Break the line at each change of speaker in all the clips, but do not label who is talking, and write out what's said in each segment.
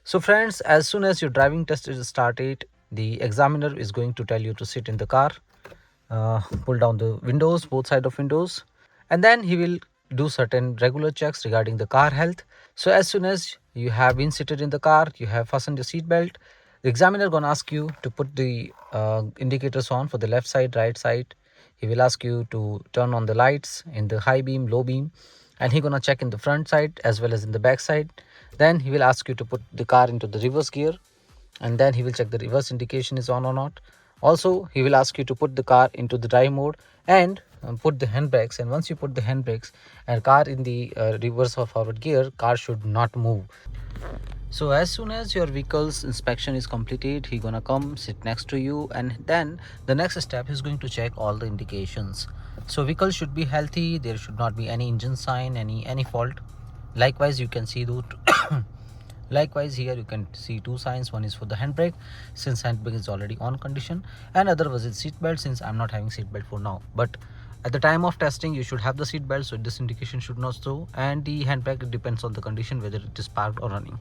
So friends, as soon as your driving test is started, the examiner is going to tell you to sit in the car, pull down the windows, both side of windows, and then he will do certain regular checks regarding the car health. So as soon as you have been seated in the car, you have fastened your seat belt, the examiner gonna ask you to put the indicators on for the left side, right side. He will ask you to turn on the lights in the high beam, low beam, and he gonna check in the front side as well as in the back side. Then he will ask you to put the car into the reverse gear, and then he will check the reverse indication is on or not. Also, he will ask you to put the car into the drive mode and put the handbrakes. And once you put the handbrakes and car in the reverse or forward gear, car should not move. So as soon as your vehicle's inspection is completed, he gonna come sit next to you, and then the next step is going to check all the indications. So vehicle should be healthy, there should not be any engine sign, any fault. Likewise, you can see the likewise here you can see two signs. One is for the handbrake, since handbrake is already on condition, and other was its seat belt, since I'm not having seat belt for now. But at the time of testing you should have the seat belt, so this indication should not show. And the handbrake, it depends on the condition whether it is parked or running.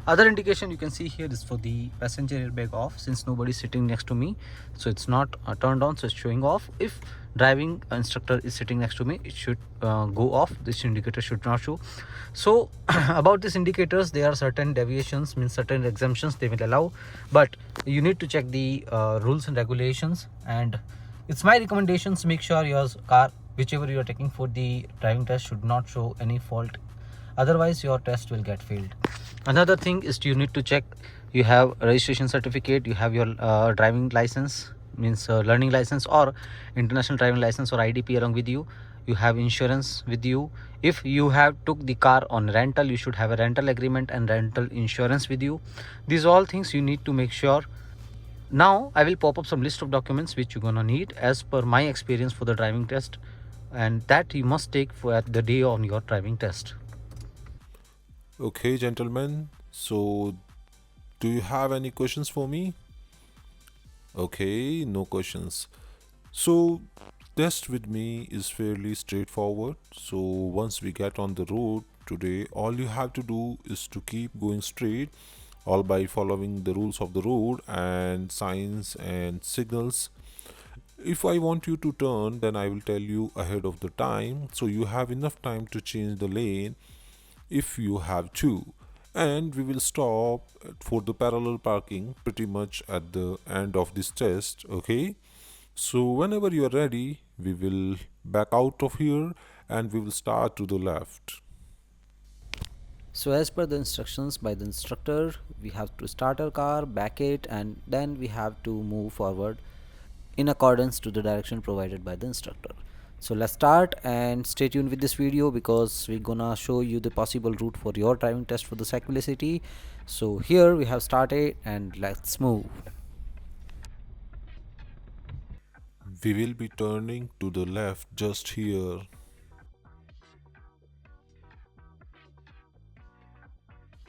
Other indication you can see here is for the passenger airbag off, since nobody is sitting next to me, so it's not turned on, so it's showing off. If driving instructor is sitting next to me, it should go off. This indicator should not show. So about these indicators, there are certain deviations, means certain exemptions they will allow, but you need to check the rules and regulations. And it's my recommendations, make sure your car, whichever you are taking for the driving test, should not show any fault, otherwise your test will get failed. Another thing is you need to check you have a registration certificate, you have your driving license, means learning license or international driving license or IDP along with you. You have insurance with you. If you have took the car on rental, you should have a rental agreement and rental insurance with you. These all things you need to make sure. Now I will pop up some list of documents which you're gonna need as per my experience for the driving test, and that you must take for at the day on your driving test.
Okay, gentlemen. So, do you have any questions for me? Okay, no questions. So, test with me is fairly straightforward. So, once we get on the road today, all you have to do is to keep going straight, all by following the rules of the road and signs and signals. If I want you to turn, then I will tell you ahead of the time, so you have enough time to change the lane if you have to. And we will stop for the parallel parking pretty much at the end of this test. Okay, so whenever you are ready, we will back out of here and we will start to the left.
So as per the instructions by the instructor, we have to start our car, back it, and then we have to move forward in accordance to the direction provided by the instructor. So let's start, and stay tuned with this video because we're gonna show you the possible route for your driving test for the Sackville city. So here we have started, and let's move.
We will be turning to the left just here.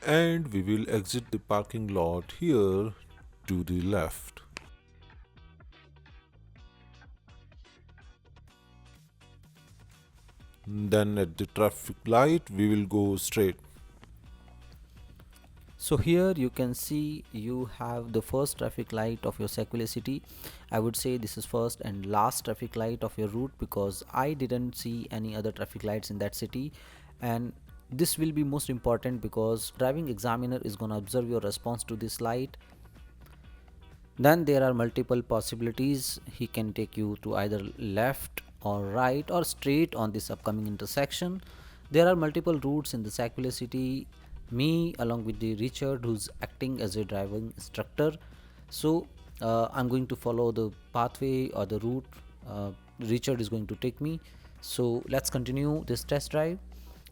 And we will exit the parking lot here to the left. Then at the traffic light, we will go straight.
So here you can see you have the first traffic light of your Sackville city. I would say this is first and last traffic light of your route, because I didn't see any other traffic lights in that city. And this will be most important because driving examiner is going to observe your response to this light. Then there are multiple possibilities. He can take you to either left or right or straight on this upcoming intersection. There are multiple routes in the Sackville city. Me along with the Richard, who's acting as a driving instructor, so I'm going to follow the pathway or the route Richard is going to take me. So let's continue this test drive,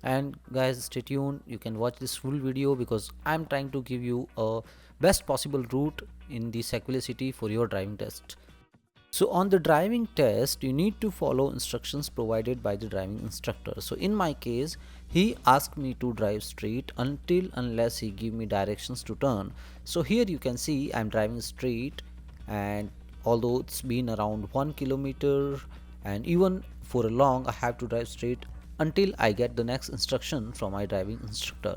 and guys, stay tuned. You can watch this full video because I'm trying to give you a best possible route in the Sackville city for your driving test. So on the driving test, you need to follow instructions provided by the driving instructor. So in my case, he asked me to drive straight unless he give me directions to turn. So here you can see I'm driving straight, and although it's been around 1 kilometer, and even for a long, I have to drive straight until I get the next instruction from my driving instructor.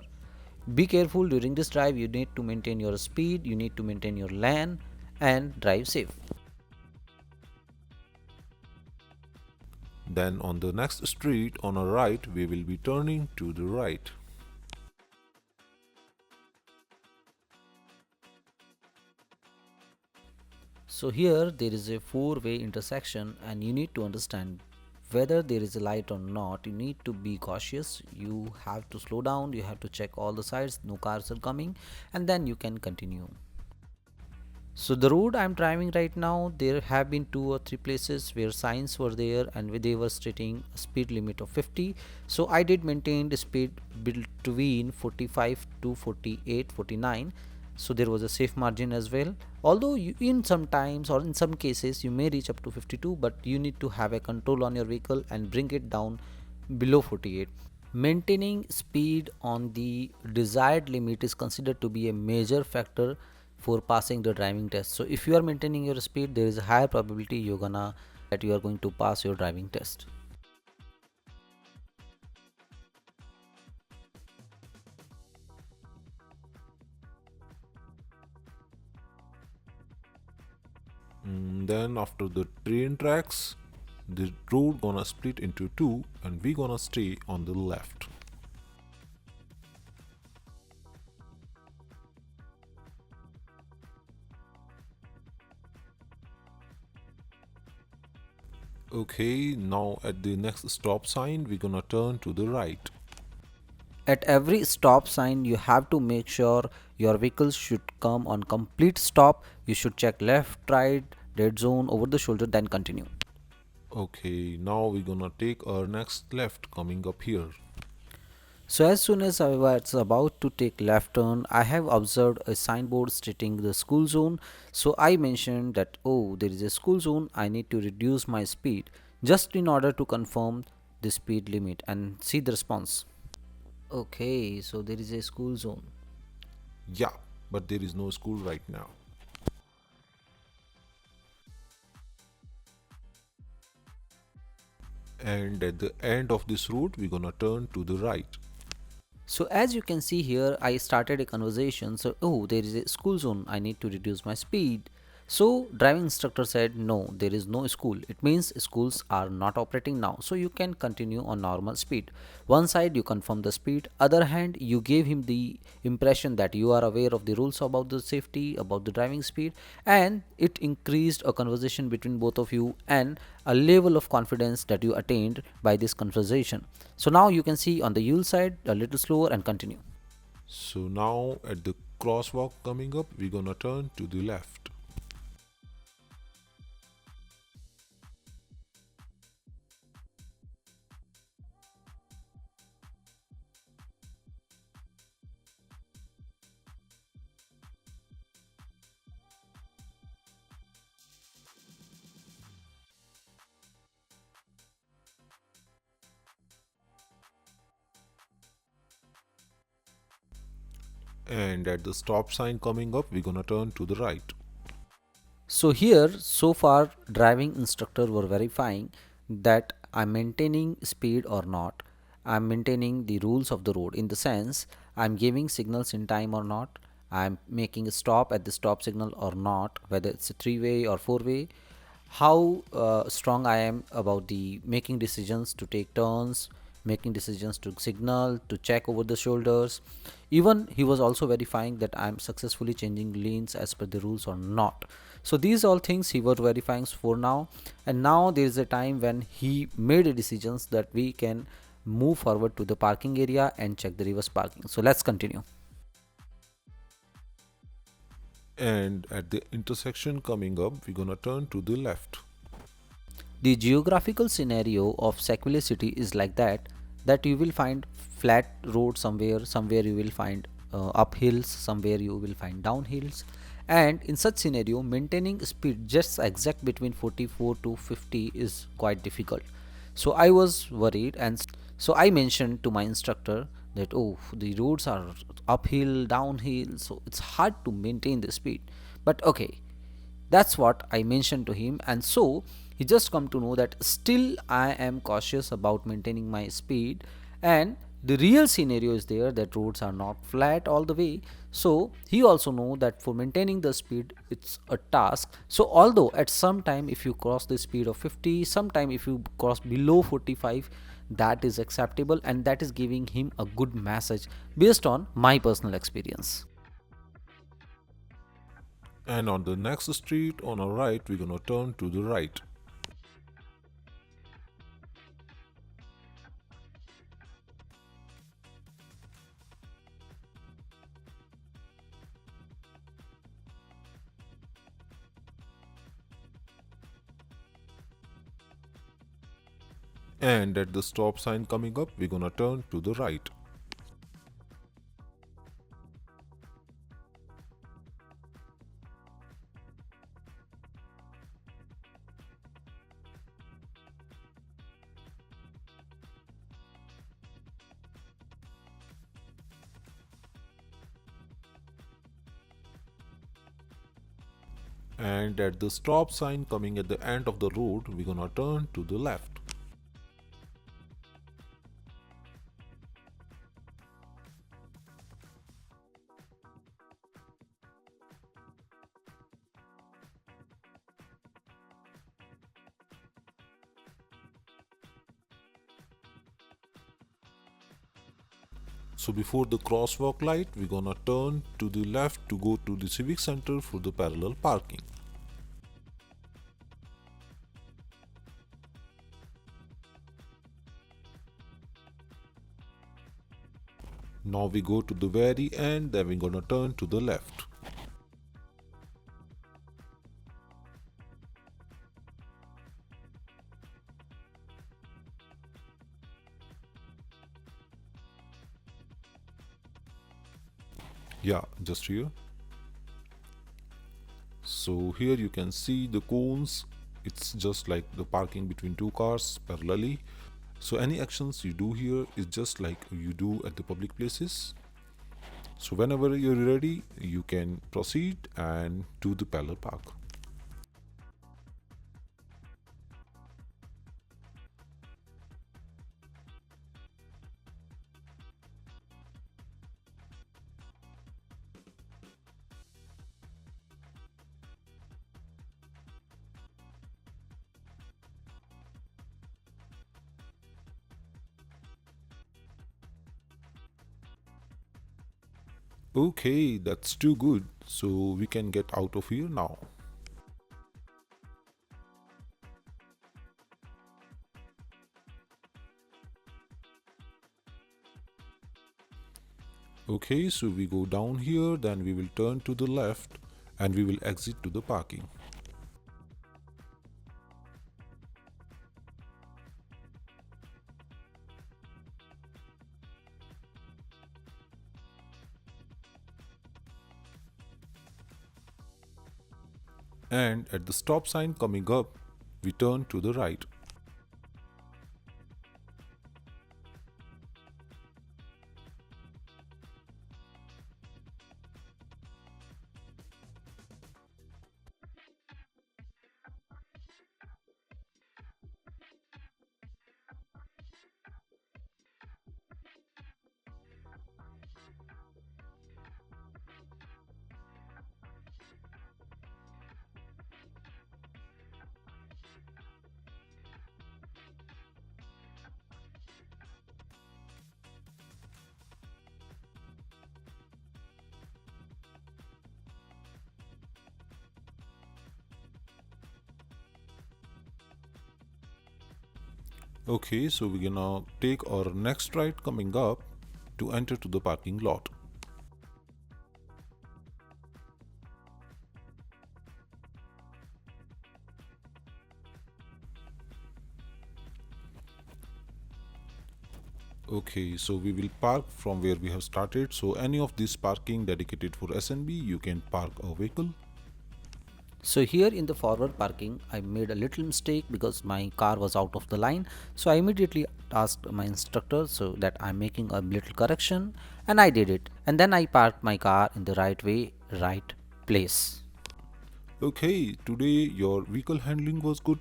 Be careful during this drive. You need to maintain your speed, you need to maintain your lane and drive safe.
Then on the next street on our right, we will be turning to the right.
So here there is a four-way intersection and you need to understand whether there is a light or not. You need to be cautious. You have to slow down, you have to check all the sides, no cars are coming, and then you can continue. So the road I'm driving right now, there have been two or three places where signs were there and they were stating a speed limit of 50. So I did maintain the speed between 45 to 48, 49. So there was a safe margin as well. Although you, in some times or in some cases you may reach up to 52, but you need to have a control on your vehicle and bring it down below 48. Maintaining speed on the desired limit is considered to be a major factor for passing the driving test. So if you are maintaining your speed, there is a higher probability that you are going to pass your driving test.
Then after the train tracks, the road gonna split into two and we gonna stay on the left. Okay, now at the next stop sign, we're gonna turn to the right.
At every stop sign, you have to make sure your vehicles should come on complete stop. You should check left, right, dead zone, over the shoulder, then continue.
Okay, now we're gonna take our next left coming up here.
So as soon as I was about to take left turn, I have observed a signboard stating the school zone. So I mentioned that, oh, there is a school zone, I need to reduce my speed just in order to confirm the speed limit and see the response. Okay, so there is a school zone.
Yeah, but there is no school right now. And at the end of this route, we're gonna turn to the right.
So as you can see here, I started a conversation. So, oh, there is a school zone. I need to reduce my speed. So driving instructor said, no, there is no school. It means schools are not operating now. So you can continue on normal speed. One side you confirm the speed. Other hand, you gave him the impression that you are aware of the rules about the safety, about the driving speed, and it increased a conversation between both of you and a level of confidence that you attained by this conversation. So now you can see on the Yule side a little slower and continue.
So now at the crosswalk coming up, we're gonna turn to the left. And at the stop sign coming up, we're gonna turn to the right.
So here, so far, driving instructor were verifying that I'm maintaining speed or not. I'm maintaining the rules of the road in the sense I'm giving signals in time or not. I'm making a stop at the stop signal or not, whether it's a three-way or four-way. How strong I am about the making decisions to take turns, making decisions to signal, to check over the shoulders. Even he was also verifying that I'm successfully changing lanes as per the rules or not. So these all things he was verifying for now, and now there is a time when he made a decisions that we can move forward to the parking area and check the reverse parking. So let's continue.
And at the intersection coming up, we're gonna turn to the left.
The geographical scenario of Sackville city is like that you will find flat road somewhere you will find up hills, somewhere you will find down hills, and in such scenario maintaining speed just exact between 44 to 50 is quite difficult. So I was worried, and so I mentioned to my instructor that, oh, the roads are uphill, downhill, so it's hard to maintain the speed. But okay, that's what I mentioned to him, and so he just come to know that still I am cautious about maintaining my speed, and The real scenario is there that roads are not flat all the way, so he also know that for maintaining the speed it's a task. So although at some time if you cross the speed of 50, sometime if you cross below 45, that is acceptable, and that is giving him a good message based on my personal experience.
And on the next street on our right, we're gonna turn to the right. And at the stop sign coming up, we're gonna turn to the right. And at the stop sign coming at the end of the road, we're gonna turn to the left. So before the crosswalk light, we're gonna turn to the left to go to the civic center for the parallel parking. Now we go to the very end, then we're gonna turn to the left. Yeah, just here. So here you can see the cones. It's just like the parking between two cars parallelly. So any actions you do here is just like you do at the public places. So whenever you're ready, you can proceed and do the parallel park. Okay, that's too good. So we can get out of here now. Okay, so we go down here, then we will turn to the left and we will exit to the parking. And at the stop sign coming up, we turn to the right. Okay, so we're gonna take our next right coming up to enter to the parking lot. Okay, so we will park from where we have started. So any of this parking dedicated for SNB, you can park a vehicle.
So here in the forward parking, I made a little mistake because my car was out of the line. So I immediately asked my instructor so that I'm making a little correction, and I did it. And then I parked my car in the right way, right place.
Okay, today your vehicle handling was good,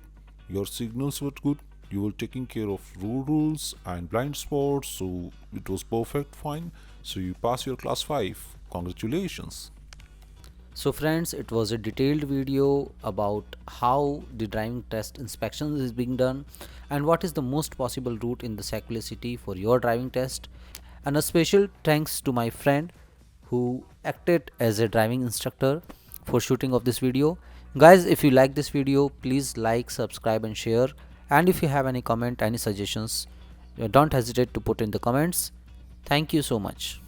your signals were good, You were taking care of road rules and blind spots, so it was perfect fine. So you pass your class 5. Congratulations.
So friends, it was a detailed video about how the driving test inspection is being done and what is the most possible route in the Sackville city for your driving test. And a special thanks to my friend who acted as a driving instructor for shooting of this video. Guys, if you like this video, please like, subscribe and share. And if you have any comment, any suggestions, don't hesitate to put in the comments. Thank you so much.